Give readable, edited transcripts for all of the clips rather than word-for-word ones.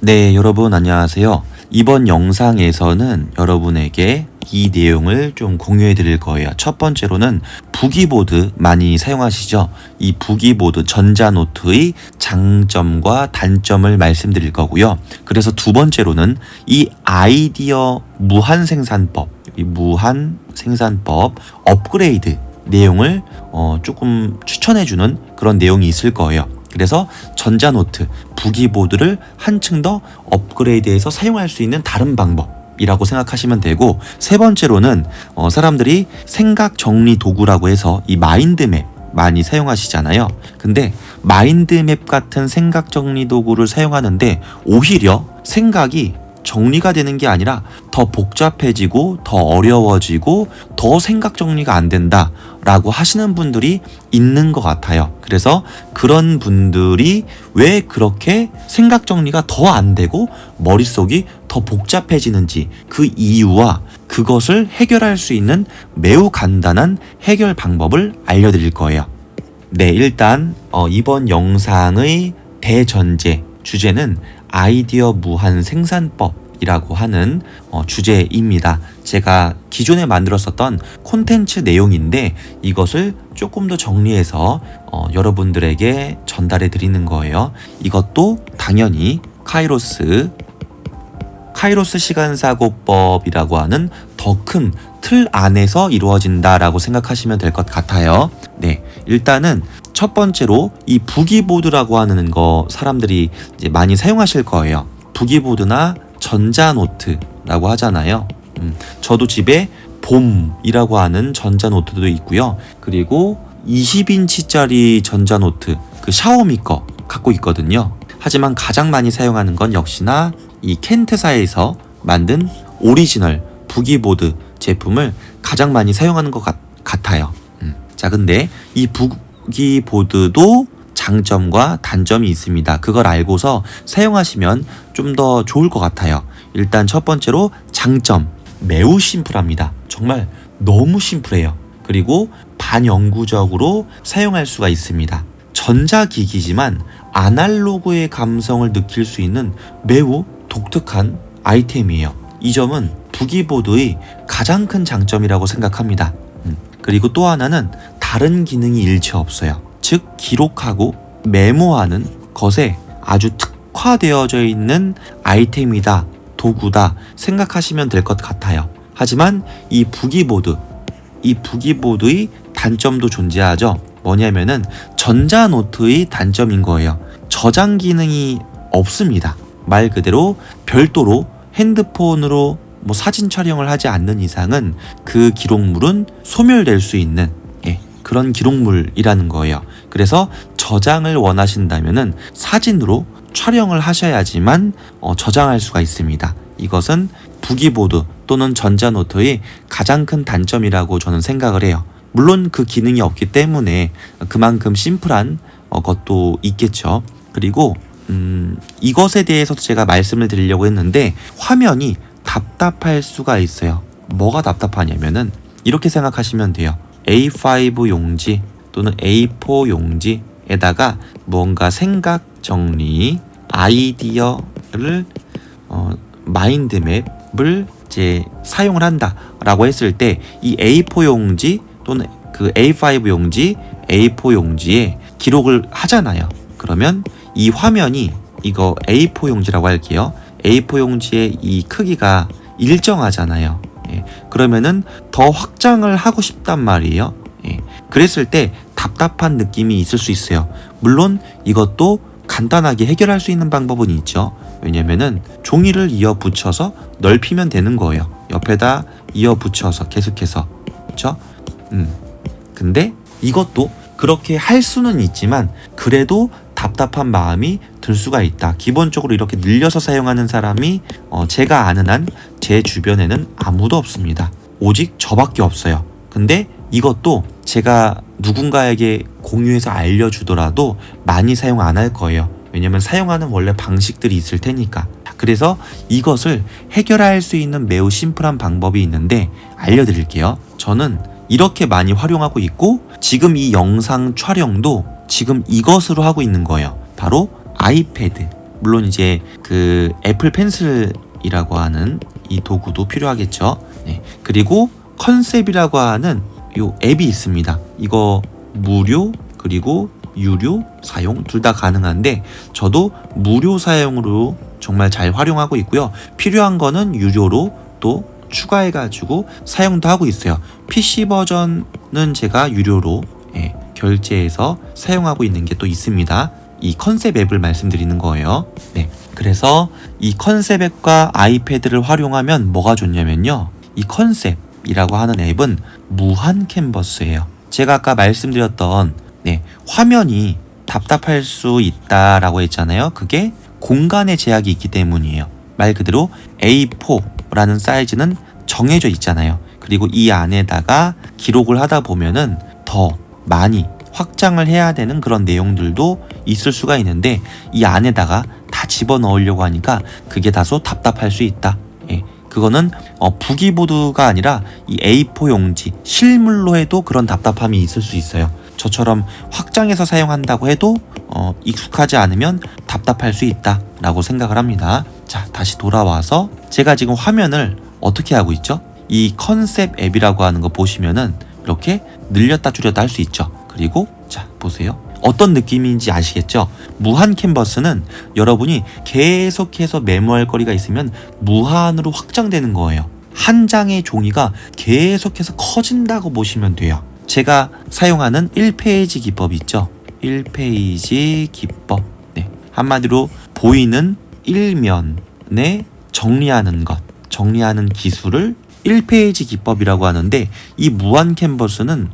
네, 여러분 안녕하세요. 이번 영상에서는 여러분에게 이 내용을 좀 공유해 드릴 거예요. 첫 번째로는 부기보드 많이 사용하시죠? 이 부기보드 전자노트의 장점과 단점을 말씀드릴 거고요. 그래서 두 번째로는 이 아이디어 무한 생산법, 이 무한 생산법 업그레이드 내용을 조금 추천해주는 그런 내용이 있을 거예요. 그래서 전자노트, 부기보드를 한층 더 업그레이드해서 사용할 수 있는 다른 방법이라고 생각하시면 되고, 세 번째로는 사람들이 생각 정리 도구라고 해서 이 마인드맵 많이 사용하시잖아요. 근데 마인드맵 같은 생각 정리 도구를 사용하는데 오히려 생각이 정리가 되는 게 아니라 더 복잡해지고 더 어려워지고 더 생각 정리가 안 된다 라고 하시는 분들이 있는 것 같아요. 그래서 그런 분들이 왜 그렇게 생각 정리가 더 안 되고 머릿속이 더 복잡해지는지 그 이유와 그것을 해결할 수 있는 매우 간단한 해결 방법을 알려드릴 거예요. 네, 일단 이번 영상의 대전제 주제는 아이디어 무한 생산법이라고 하는 주제입니다. 제가 기존에 만들었었던 콘텐츠 내용인데 이것을 조금 더 정리해서 여러분들에게 전달해 드리는 거예요. 이것도 당연히 카이로스 시간사고법이라고 하는 더 큰 틀 안에서 이루어진다라고 생각하시면 될 것 같아요. 네, 일단은 첫 번째로 이 부기보드라고 하는 거 사람들이 이제 많이 사용하실 거예요. 부기보드나 전자노트라고 하잖아요. 저도 집에 봄이라고 하는 전자노트도 있고요. 그리고 20인치짜리 전자노트, 그 샤오미 거 갖고 있거든요. 하지만 가장 많이 사용하는 건 역시나 이 켄트사에서 만든 오리지널 부기보드 제품을 가장 많이 사용하는 것 같아요. 자, 근데 이 부기보드도 장점과 단점이 있습니다. 그걸 알고서 사용하시면 좀 더 좋을 것 같아요. 일단 첫 번째로 장점, 매우 심플합니다. 정말 너무 심플해요. 그리고 반영구적으로 사용할 수가 있습니다. 전자기기지만 아날로그의 감성을 느낄 수 있는 매우 독특한 아이템이에요. 이 점은 부기보드의 가장 큰 장점이라고 생각합니다. 그리고 또 하나는 다른 기능이 일체 없어요. 즉 기록하고 메모하는 것에 아주 특화되어져 있는 아이템이다, 도구다 생각하시면 될 것 같아요. 하지만 이 부기보드의 단점도 존재하죠. 뭐냐면은 전자노트의 단점인 거예요. 저장 기능이 없습니다. 말 그대로 별도로 핸드폰으로 사진 촬영을 하지 않는 이상은 그 기록물은 소멸될 수 있는 그런 기록물이라는 거예요. 그래서 저장을 원하신다면은 사진으로 촬영을 하셔야지만 저장할 수가 있습니다. 이것은 부기보드 또는 전자노트의 가장 큰 단점이라고 저는 생각을 해요. 물론 그 기능이 없기 때문에 그만큼 심플한 것도 있겠죠. 그리고 이것에 대해서도 제가 말씀을 드리려고 했는데 화면이 답답할 수가 있어요. 뭐가 답답하냐면은 이렇게 생각하시면 돼요. A5 용지 또는 A4 용지에다가 뭔가 생각 정리, 아이디어를 마인드맵을 이제 사용을 한다라고 했을 때 이 A4 용지 또는 그 A5 용지, A4 용지에 기록을 하잖아요. 그러면 이 화면이 이거 A4 용지라고 할게요. A4 용지의 이 크기가 일정하잖아요. 그러면은 더 확장을 하고 싶단 말이에요. 그랬을 때 답답한 느낌이 있을 수 있어요. 물론 이것도 간단하게 해결할 수 있는 방법은 있죠. 왜냐면은 종이를 이어 붙여서 넓히면 되는 거예요. 옆에다 이어 붙여서 계속해서. 그렇죠? 근데 이것도 그렇게 할 수는 있지만 그래도 답답한 마음이 들 수가 있다. 기본적으로 이렇게 늘려서 사용하는 사람이 제가 아는 한 제 주변에는 아무도 없습니다. 오직 저밖에 없어요. 근데 이것도 제가 누군가에게 공유해서 알려주더라도 많이 사용 안 할 거예요. 왜냐면 사용하는 원래 방식들이 있을 테니까. 그래서 이것을 해결할 수 있는 매우 심플한 방법이 있는데 알려드릴게요. 저는 이렇게 많이 활용하고 있고 지금 이 영상 촬영도 지금 이것으로 하고 있는 거예요. 바로 아이패드. 물론 이제 그 애플 펜슬이라고 하는 이 도구도 필요하겠죠. 네. 그리고 컨셉이라고 하는 요 앱이 있습니다. 이거 무료 그리고 유료 사용 둘 다 가능한데 저도 무료 사용으로 정말 잘 활용하고 있고요. 필요한 거는 유료로 또 추가해가지고 사용도 하고 있어요. PC 버전은 제가 유료로 결제해서 사용하고 있는 게 또 있습니다. 이 컨셉 앱을 말씀드리는 거예요. 네. 그래서 이 컨셉 앱과 아이패드를 활용하면 뭐가 좋냐면요. 이 컨셉이라고 하는 앱은 무한 캔버스예요. 제가 아까 말씀드렸던 화면이 답답할 수 있다라고 했잖아요. 그게 공간의 제약이 있기 때문이에요. 말 그대로 A4라는 사이즈는 정해져 있잖아요. 그리고 이 안에다가 기록을 하다 보면은 더 많이 확장을 해야 되는 그런 내용들도 있을 수가 있는데 이 안에다가 다 집어넣으려고 하니까 그게 다소 답답할 수 있다. 그거는 부기보드가 아니라 이 A4 용지 실물로 해도 그런 답답함이 있을 수 있어요. 저처럼 확장해서 사용한다고 해도 익숙하지 않으면 답답할 수 있다라고 생각을 합니다. 자, 다시 돌아와서 제가 지금 화면을 어떻게 하고 있죠? 이 컨셉 앱이라고 하는 거 보시면은 이렇게 늘렸다 줄였다 할 수 있죠. 그리고 자, 보세요. 어떤 느낌인지 아시겠죠? 무한 캔버스는 여러분이 계속해서 메모할 거리가 있으면 무한으로 확장되는 거예요. 한 장의 종이가 계속해서 커진다고 보시면 돼요. 제가 사용하는 1페이지 기법 있죠? 1페이지 기법. 네. 한마디로 보이는 일면에 정리하는 것, 정리하는 기술을 1페이지 기법이라고 하는데 이 무한 캔버스는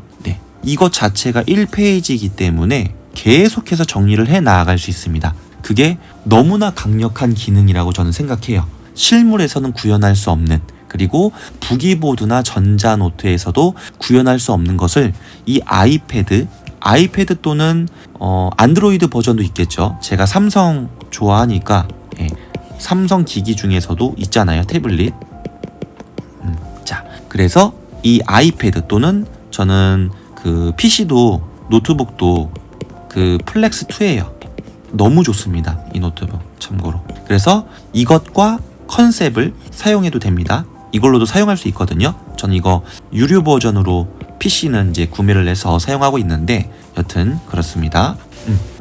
이것 자체가 1페이지이기 때문에 계속해서 정리를 해 나아갈 수 있습니다. 그게 너무나 강력한 기능이라고 저는 생각해요. 실물에서는 구현할 수 없는, 그리고 부기보드나 전자노트에서도 구현할 수 없는 것을 이 아이패드 또는 안드로이드 버전도 있겠죠. 제가 삼성 좋아하니까 삼성 기기 중에서도 있잖아요. 태블릿. 자, 그래서 이 아이패드 또는 저는 그 PC도 노트북도 그 플렉스2예요. 너무 좋습니다. 이 노트북 참고로. 그래서 이것과 컨셉을 사용해도 됩니다. 이걸로도 사용할 수 있거든요. 저는 이거 유료 버전으로 PC는 이제 구매를 해서 사용하고 있는데 여튼 그렇습니다.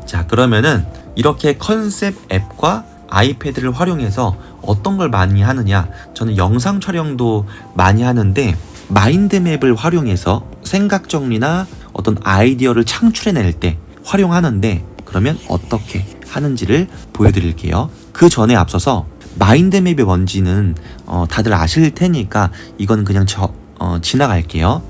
자, 그러면은 이렇게 컨셉 앱과 아이패드를 활용해서 어떤 걸 많이 하느냐? 저는 영상 촬영도 많이 하는데 마인드맵을 활용해서 생각 정리나 어떤 아이디어를 창출해낼 때 활용하는데 그러면 어떻게 하는지를 보여드릴게요. 그 전에 앞서서 마인드맵이 뭔지는 다들 아실 테니까 이건 그냥 지나갈게요.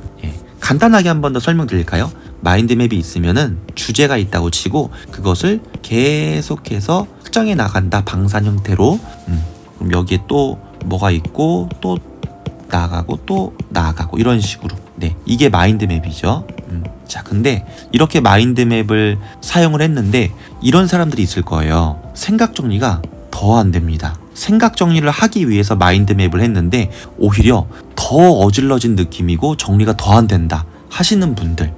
간단하게 한 번 더 설명드릴까요? 마인드맵이 있으면은 주제가 있다고 치고 그것을 계속해서 확장해 나간다. 방산 형태로. 그럼 여기에 또 뭐가 있고 또 나가고 또 나가고 이런 식으로. 네, 이게 마인드맵이죠. 자, 근데 이렇게 마인드맵을 사용을 했는데 이런 사람들이 있을 거예요. 생각 정리가 더 안 됩니다. 생각 정리를 하기 위해서 마인드맵을 했는데 오히려 더 어질러진 느낌이고 정리가 더 안 된다 하시는 분들,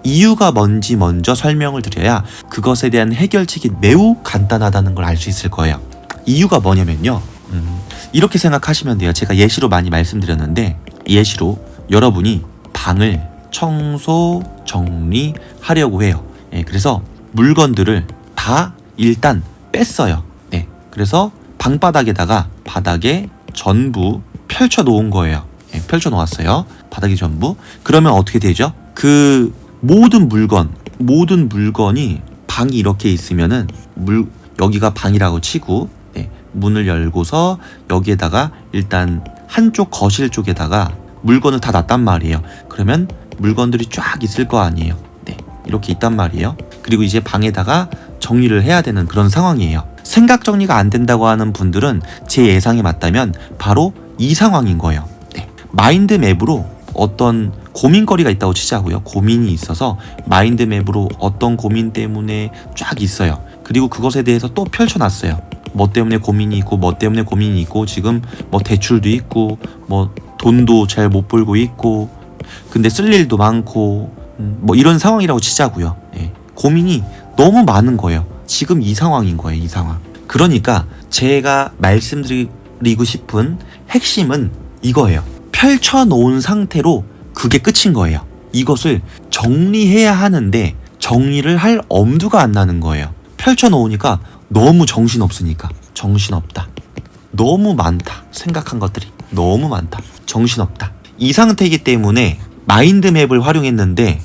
이유가 뭔지 먼저 설명을 드려야 그것에 대한 해결책이 매우 간단하다는 걸 알 수 있을 거예요. 이유가 뭐냐면요, 이렇게 생각하시면 돼요. 제가 예시로 많이 말씀드렸는데 예시로 여러분이 방을 청소 정리하려고 해요. 그래서 물건들을 다 일단 뺐어요. 그래서 방바닥에다가 바닥에 전부 펼쳐 놓은 거예요. 펼쳐 놓았어요. 바닥에 전부. 그러면 어떻게 되죠? 그 모든 물건이 방이 이렇게 있으면은 여기가 방이라고 치고 문을 열고서 여기에다가 일단 한쪽 거실 쪽에다가 물건을 다 놨단 말이에요. 그러면 물건들이 쫙 있을 거 아니에요. 이렇게 있단 말이에요. 그리고 이제 방에다가 정리를 해야 되는 그런 상황이에요. 생각 정리가 안 된다고 하는 분들은 제 예상에 맞다면 바로 이 상황인 거예요. 마인드맵으로 어떤 고민거리가 있다고 치자고요. 고민이 있어서 마인드맵으로 어떤 고민 때문에 쫙 있어요. 그리고 그것에 대해서 또 펼쳐놨어요. 뭐 때문에 고민이 있고 뭐 때문에 고민이 있고 지금 뭐 대출도 있고 뭐 돈도 잘 못 벌고 있고 근데 쓸 일도 많고 뭐 이런 상황이라고 치자고요. 고민이 너무 많은 거예요. 지금 이 상황인 거예요. 이 상황. 그러니까 제가 말씀드리고 싶은 핵심은 이거예요. 펼쳐놓은 상태로 그게 끝인 거예요. 이것을 정리해야 하는데 정리를 할 엄두가 안 나는 거예요. 펼쳐놓으니까 너무 정신없으니까. 정신없다. 너무 많다. 생각한 것들이 너무 많다. 정신없다. 이 상태이기 때문에 마인드맵을 활용했는데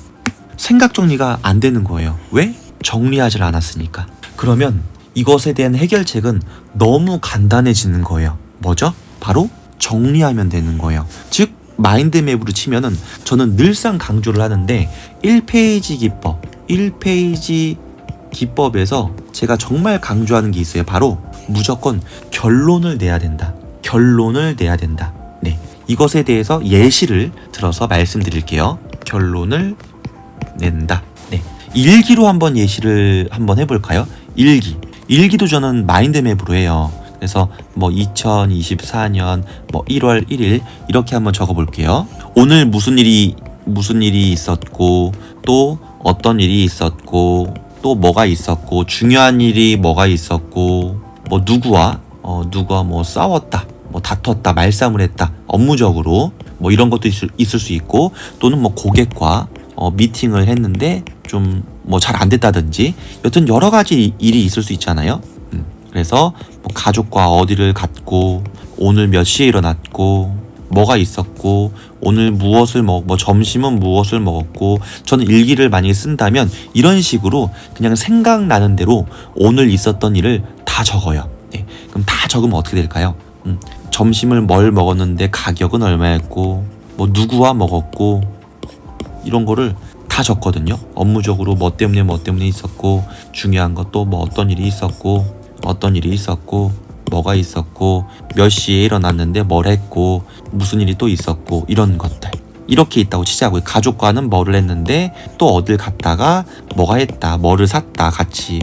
생각 정리가 안 되는 거예요. 왜? 정리하지 않았으니까. 그러면 이것에 대한 해결책은 너무 간단해지는 거예요. 뭐죠? 바로 정리하면 되는 거예요. 즉 마인드맵으로 치면은 저는 늘상 강조를 하는데 1페이지 기법, 1페이지 기법에서 제가 정말 강조하는 게 있어요. 바로 무조건 결론을 내야 된다. 결론을 내야 된다. 네, 이것에 대해서 예시를 들어서 말씀드릴게요. 결론을 낸다. 네, 일기로 한번 예시를 한번 해볼까요? 일기도 저는 마인드맵으로 해요. 그래서 뭐 2024년 뭐 1월 1일 이렇게 한번 적어볼게요. 오늘 무슨 일이 있었고, 또 어떤 일이 있었고, 또 뭐가 있었고, 중요한 일이 뭐가 있었고, 뭐 누구와 뭐 싸웠다, 뭐 다퉜다, 말싸움을 했다, 업무적으로 뭐 이런 것도 있을 수 있고, 또는 뭐 고객과 미팅을 했는데 좀 뭐 잘 안 됐다든지, 여튼 여러 가지 일이 있을 수 있잖아요. 그래서 뭐 가족과 어디를 갔고, 오늘 몇 시에 일어났고, 뭐가 있었고, 오늘 뭐 점심은 무엇을 먹었고, 저는 일기를 많이 쓴다면 이런 식으로 그냥 생각나는 대로 오늘 있었던 일을 다 적어요. 네. 그럼 다 적으면 어떻게 될까요? 점심을 뭘 먹었는데 가격은 얼마였고, 뭐 누구와 먹었고, 이런 거를 다 적거든요. 업무적으로 뭐 때문에 있었고, 중요한 것도 뭐 어떤 일이 있었고, 뭐가 있었고, 몇 시에 일어났는데 뭘 했고, 무슨 일이 또 있었고, 이런 것들 이렇게 있다고 치자고요. 가족과는 뭐를 했는데 또 어딜 갔다가 뭐가 했다, 뭐를 샀다, 같이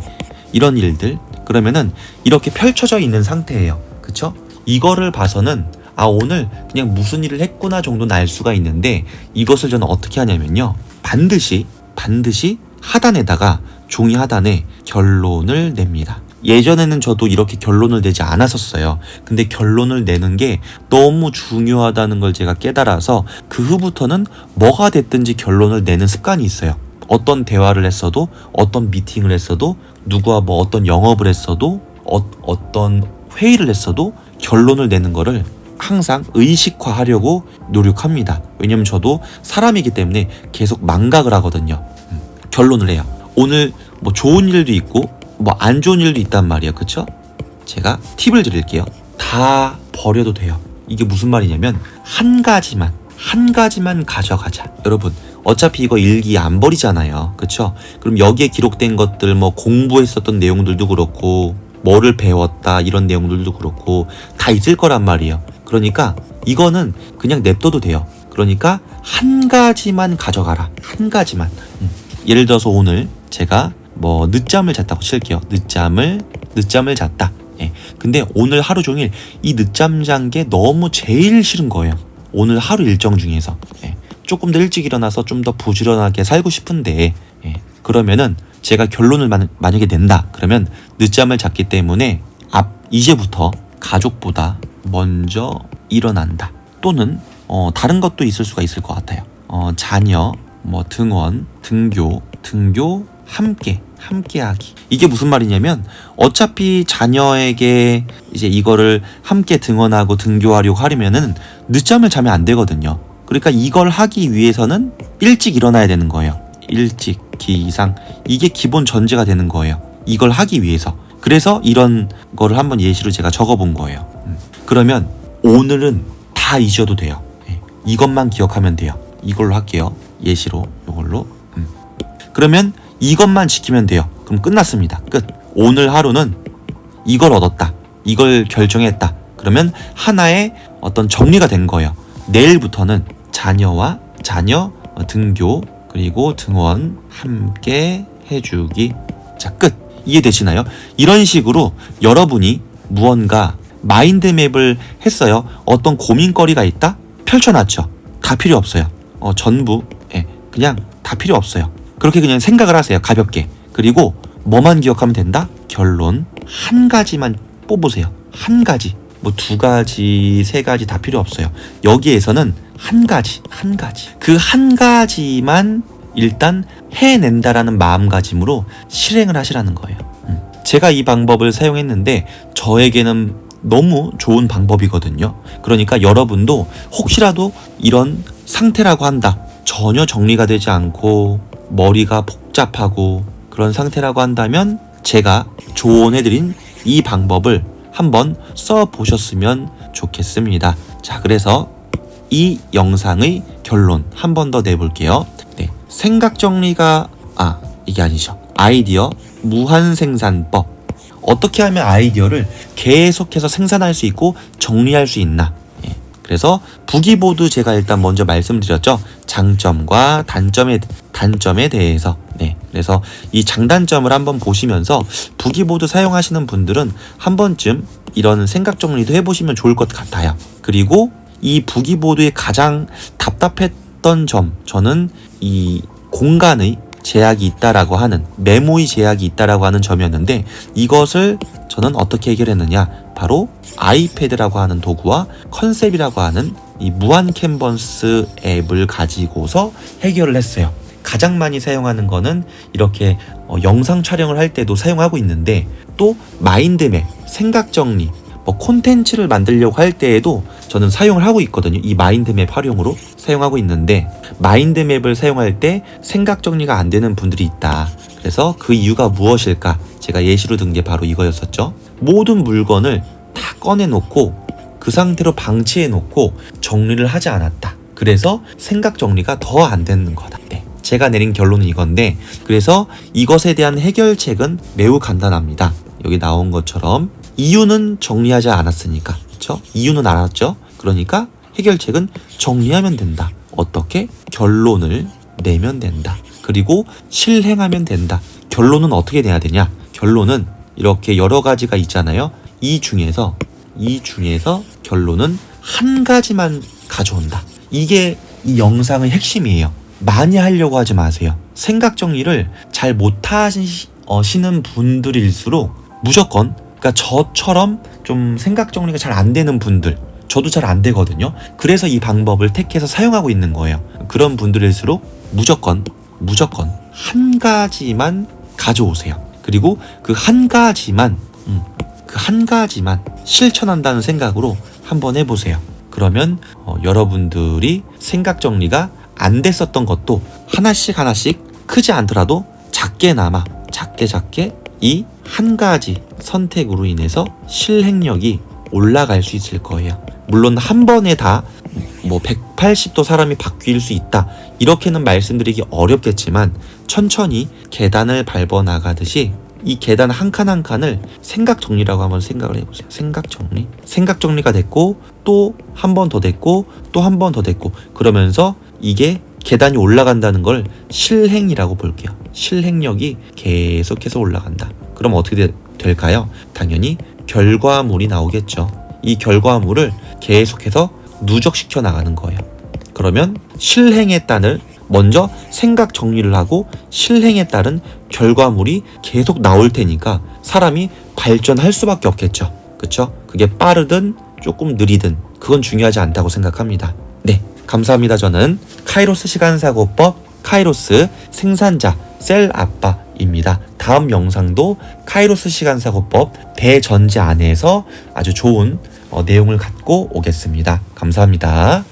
이런 일들. 그러면은 이렇게 펼쳐져 있는 상태예요. 그쵸? 이거를 봐서는 오늘 그냥 무슨 일을 했구나 정도는 알 수가 있는데, 이것을 저는 어떻게 하냐면요, 반드시 하단에다가, 종이 하단에 결론을 냅니다. 예전에는 저도 이렇게 결론을 내지 않았었어요. 근데 결론을 내는 게 너무 중요하다는 걸 제가 깨달아서 그 후부터는 뭐가 됐든지 결론을 내는 습관이 있어요. 어떤 대화를 했어도, 어떤 미팅을 했어도, 누구와 뭐 어떤 영업을 했어도, 어떤 회의를 했어도 결론을 내는 거를 항상 의식화하려고 노력합니다. 왜냐면 저도 사람이기 때문에 계속 망각을 하거든요. 결론을 해요. 오늘 뭐 좋은 일도 있고 뭐 안 좋은 일도 있단 말이에요. 그쵸? 제가 팁을 드릴게요. 다 버려도 돼요. 이게 무슨 말이냐면 한 가지만 가져가자. 여러분, 어차피 이거 일기 안 버리잖아요. 그쵸? 그럼 여기에 기록된 것들, 뭐 공부했었던 내용들도 그렇고, 뭐를 배웠다, 이런 내용들도 그렇고 다 있을 거란 말이에요. 그러니까 이거는 그냥 냅둬도 돼요. 그러니까 한 가지만 가져가라. 한 가지만. 예를 들어서 오늘 제가 뭐 늦잠을 잤다고 칠게요. 늦잠을 잤다. 예. 근데 오늘 하루 종일 이 늦잠 잔 게 너무 제일 싫은 거예요. 오늘 하루 일정 중에서. 예. 조금 더 일찍 일어나서 좀 더 부지런하게 살고 싶은데, 예. 그러면은 제가 결론을 만약에 낸다. 그러면 늦잠을 잤기 때문에 이제부터 가족보다 먼저 일어난다. 또는 다른 것도 있을 수가 있을 것 같아요. 자녀, 뭐 등원, 등교 함께하기. 이게 무슨 말이냐면 어차피 자녀에게 이제 이거를 함께 등원하고 등교하려고 하려면은 늦잠을 자면 안 되거든요. 그러니까 이걸 하기 위해서는 일찍 일어나야 되는 거예요. 일찍, 기상, 이게 기본 전제가 되는 거예요. 이걸 하기 위해서. 그래서 이런 거를 한번 예시로 제가 적어본 거예요. 그러면 오늘은 다 잊어도 돼요. 이것만 기억하면 돼요. 이걸로 할게요. 예시로 이걸로. 그러면 이것만 지키면 돼요. 그럼 끝났습니다. 끝. 오늘 하루는 이걸 얻었다, 이걸 결정했다. 그러면 하나의 어떤 정리가 된 거예요. 내일부터는 자녀 등교 그리고 등원 함께 해주기. 자, 끝. 이해되시나요? 이런 식으로 여러분이 무언가 마인드맵을 했어요. 어떤 고민거리가 있다? 펼쳐놨죠. 다 필요 없어요. 전부 그냥 다 필요 없어요. 그렇게 그냥 생각을 하세요. 가볍게. 그리고 뭐만 기억하면 된다? 결론 한 가지만 뽑으세요. 한 가지. 뭐 2가지, 3가지 다 필요 없어요. 여기에서는 한 가지. 그 한 가지만 일단 해낸다라는 마음가짐으로 실행을 하시라는 거예요. 제가 이 방법을 사용했는데 저에게는 너무 좋은 방법이거든요. 그러니까 여러분도 혹시라도 이런 상태라고 한다. 전혀 정리가 되지 않고 머리가 복잡하고 그런 상태라고 한다면 제가 조언해드린 이 방법을 한번 써보셨으면 좋겠습니다. 자, 그래서 이 영상의 결론 한 번 더 내볼게요. 네, 생각 정리가 이게 아니죠. 아이디어 무한 생산법. 어떻게 하면 아이디어를 계속해서 생산할 수 있고 정리할 수 있나? 그래서 부기보드 제가 일단 먼저 말씀드렸죠. 장점과 단점에 대해서. 네, 그래서 이 장단점을 한번 보시면서 부기보드 사용하시는 분들은 한 번쯤 이런 생각 정리도 해보시면 좋을 것 같아요. 그리고 이 부기보드의 가장 답답했던 점, 저는 이 공간의 제약이 있다라고 하는, 메모의 제약이 있다라고 하는 점이었는데, 이것을 저는 어떻게 해결했느냐, 바로 아이패드라고 하는 도구와 컨셉이라고 하는 이 무한 캔버스 앱을 가지고서 해결을 했어요. 가장 많이 사용하는 거는 이렇게 영상 촬영을 할 때도 사용하고 있는데, 또 마인드맵, 생각 정리, 콘텐츠를 만들려고 할 때에도 저는 사용을 하고 있거든요. 이 마인드맵 활용으로 사용하고 있는데, 마인드맵을 사용할 때 생각 정리가 안 되는 분들이 있다. 그래서 그 이유가 무엇일까? 제가 예시로 든 게 바로 이거였었죠. 모든 물건을 다 꺼내놓고 그 상태로 방치해놓고 정리를 하지 않았다. 그래서 생각 정리가 더 안 되는 거다. 네, 제가 내린 결론은 이건데, 그래서 이것에 대한 해결책은 매우 간단합니다. 여기 나온 것처럼 이유는 정리하지 않았으니까, 그렇죠? 이유는 알았죠? 그러니까 해결책은 정리하면 된다. 어떻게? 결론을 내면 된다. 그리고 실행하면 된다. 결론은 어떻게 내야 되냐? 결론은 이렇게 여러 가지가 있잖아요. 이 중에서 결론은 한 가지만 가져온다. 이게 이 영상의 핵심이에요. 많이 하려고 하지 마세요. 생각 정리를 잘 못하시는 분들일수록 무조건, 그러니까 저처럼 좀 생각 정리가 잘 안 되는 분들, 저도 잘 안 되거든요. 그래서 이 방법을 택해서 사용하고 있는 거예요. 그런 분들일수록 무조건 한 가지만 가져오세요. 그리고 그 한 가지만 실천한다는 생각으로 한번 해보세요. 그러면 여러분들이 생각 정리가 안 됐었던 것도 하나씩 크지 않더라도 작게나마 작게 이 한 가지 선택으로 인해서 실행력이 올라갈 수 있을 거예요. 물론 한 번에 다 180도 사람이 바뀔 수 있다, 이렇게는 말씀드리기 어렵겠지만, 천천히 계단을 밟아 나가듯이 이 계단 한 칸 한 칸을 생각 정리라고 한번 생각을 해보세요. 생각 정리가 됐고, 또 한 번 더 됐고, 또 한 번 더 됐고, 그러면서 이게 계단이 올라간다는 걸 실행이라고 볼게요. 실행력이 계속해서 올라간다. 그럼 어떻게 될까요? 당연히 결과물이 나오겠죠. 이 결과물을 계속해서 누적시켜 나가는 거예요. 그러면 실행에 따른, 먼저 생각 정리를 하고 실행에 따른 결과물이 계속 나올 테니까 사람이 발전할 수밖에 없겠죠. 그렇죠? 그게 빠르든 조금 느리든 그건 중요하지 않다고 생각합니다. 네, 감사합니다. 저는 카이로스 시간사고법, 카이로스 생산자 셀 아빠입니다. 다음 영상도 카이로스 시간사고법 대전제 안에서 아주 좋은 내용을 갖고 오겠습니다. 감사합니다.